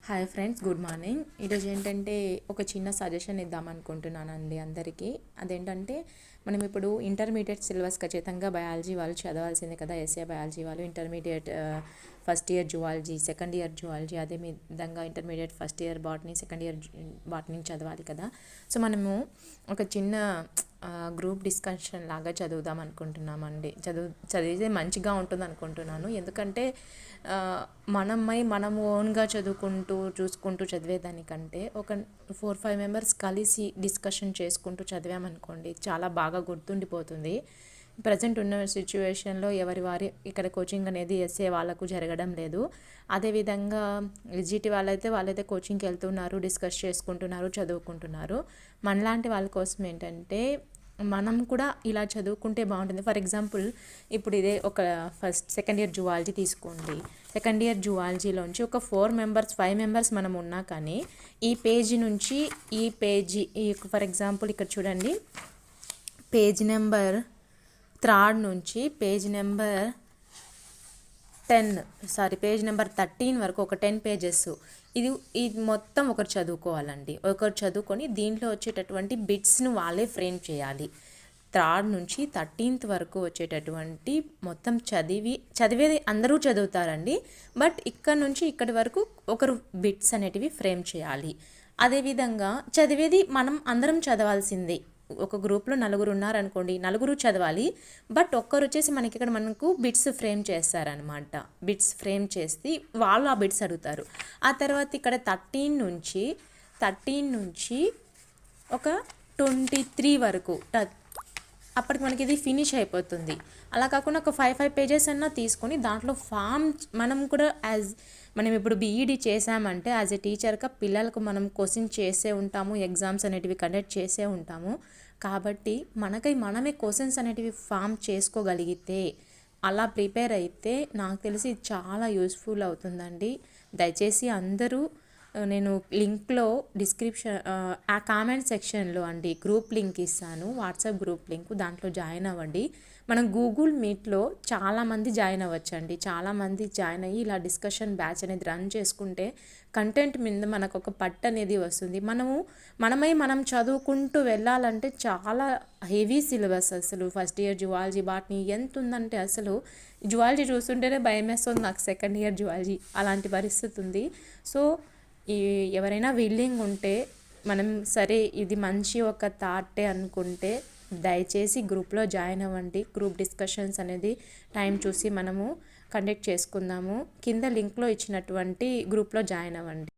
Hi friends, good morning. ఈరోజు ఏంటంటే ఒక చిన్న సజెషన్ ఇద్దామనుకుంటున్నానండి అందరికీ. అదేంటంటే మనం ఇప్పుడు ఇంటర్మీడియట్ సిలబస్ ఖచ్చితంగా బయాలజీ వాళ్ళు చదవాల్సిందే కదా. ఎస్ఏ బయాలజీ వాళ్ళు intermediate first year zoology, second year zoology, అదే విధంగా intermediate first year botany, second year botany చదవాలి కదా. సో మనము ఒక చిన్న గ్రూప్ డిస్కషన్ లాగా చదువుదాం అనుకుంటున్నామండి. చదివితే మంచిగా ఉంటుంది అనుకుంటున్నాను. ఎందుకంటే మనం ఓన్గా చూసుకుంటూ చదివేదానికంటే ఒక 4-5 మెంబర్స్ కలిసి డిస్కషన్ చేసుకుంటూ చదివామనుకోండి, చాలా బాగా గుర్తుండిపోతుంది. ప్రజెంట్ ఉన్న సిచ్యువేషన్లో ఎవరి ఇక్కడ కోచింగ్ అనేది ఎస్ఏ వాళ్ళకు జరగడం లేదు. అదేవిధంగా ఎస్జిటి వాళ్ళైతే కోచింగ్కి వెళ్తున్నారు, డిస్కస్ చేసుకుంటున్నారు, చదువుకుంటున్నారు. మనలాంటి వాళ్ళ కోసం ఏంటంటే మనం కూడా ఇలా చదువుకుంటే బాగుంటుంది. ఫర్ ఎగ్జాంపుల్ ఇప్పుడు ఇదే ఒక సెకండ్ ఇయర్ జువాలజీ తీసుకోండి. సెకండ్ ఇయర్ జువాలజీలోంచి ఒక 5 మెంబర్స్ మనం ఉన్నా కానీ ఈ పేజీ నుంచి ఈ పేజీ, ఫర్ ఎగ్జాంపుల్ ఇక్కడ చూడండి, పేజ్ నెంబర్ 3 నుంచి పేజ్ నెంబర్ 13 వరకు ఒక 10 పేజెస్ ఇది మొత్తం ఒకరు చదువుకోవాలండి. ఒకరు చదువుకొని దీంట్లో వచ్చేటటువంటి బిట్స్ను వాళ్ళే ఫ్రేమ్ చేయాలి. 3 నుంచి 13th వరకు వచ్చేటటువంటి మొత్తం చదివేది అందరూ చదువుతారండి. బట్ ఇక్కడ నుంచి ఇక్కడి వరకు ఒకరు బిట్స్ అనేటివి ఫ్రేమ్ చేయాలి. అదేవిధంగా చదివేది మనం అందరం చదవాల్సిందే. ఒక గ్రూప్లో 4 ఉన్నారనుకోండి, 4 చదవాలి. బట్ ఒక్కరు వచ్చేసి మనకు బిట్స్ ఫ్రేమ్ చేస్తారనమాట. బిట్స్ ఫ్రేమ్ చేసి వాళ్ళు ఆ బిట్స్ అడుగుతారు. ఆ తర్వాత ఇక్కడ 13 నుంచి ఒక 23 వరకు అప్పటికి మనకి ఇది ఫినిష్ అయిపోతుంది. అలా కాకుండా ఒక 5 పేజెస్ అన్నా తీసుకొని దాంట్లో ఫామ్ మనం కూడా మనం ఇప్పుడు బీఈడి చేసామంటే యాజ్ ఎ టీచర్గా పిల్లలకు మనం క్వశ్చన్ చేసే ఉంటాము, ఎగ్జామ్స్ అనేటివి కండక్ట్ చేసే ఉంటాము. కాబట్టి మనమే క్వశ్చన్స్ అనేటివి ఫామ్ చేసుకోగలిగితే, అలా ప్రిపేర్ అయితే నాకు తెలిసి చాలా యూస్ఫుల్ అవుతుందండి. దయచేసి అందరూ, నేను లింక్లో డిస్క్రిప్షన్ ఆ కామెంట్ సెక్షన్లో అండి గ్రూప్ లింక్ ఇస్తాను, వాట్సాప్ గ్రూప్ లింక్, దాంట్లో జాయిన్ అవ్వండి. మనం గూగుల్ మీట్లో చాలామంది జాయిన్ అవ్వచ్చండి. చాలామంది జాయిన్ అయ్యి ఇలా డిస్కషన్ బ్యాచ్ అనేది రన్ చేసుకుంటే కంటెంట్ మీద మనకు ఒక పట్టు అనేది వస్తుంది. మనం చదువుకుంటూ వెళ్ళాలంటే చాలా హెవీ సిలబస్. అసలు ఫస్ట్ ఇయర్ జువాలజీ, బాటనీ ఎంత ఉందంటే అసలు జువాలజీ చూస్తుంటేనే భయం వేస్తుంది నాకు. సెకండ్ ఇయర్ జువాలజీ అలాంటి పరిస్థితి ఉంది. సో ఎవరైనా విల్లింగ్ ఉంటే, మనం సరే ఇది మంచి ఒక థాటే అనుకుంటే దయచేసి గ్రూప్లో జాయిన్ అవ్వండి. గ్రూప్ డిస్కషన్స్ అనేది టైం చూసి మనము కండక్ట్ చేసుకుందాము. కింద లింక్లో ఇచ్చినటువంటి గ్రూప్లో జాయిన్ అవ్వండి.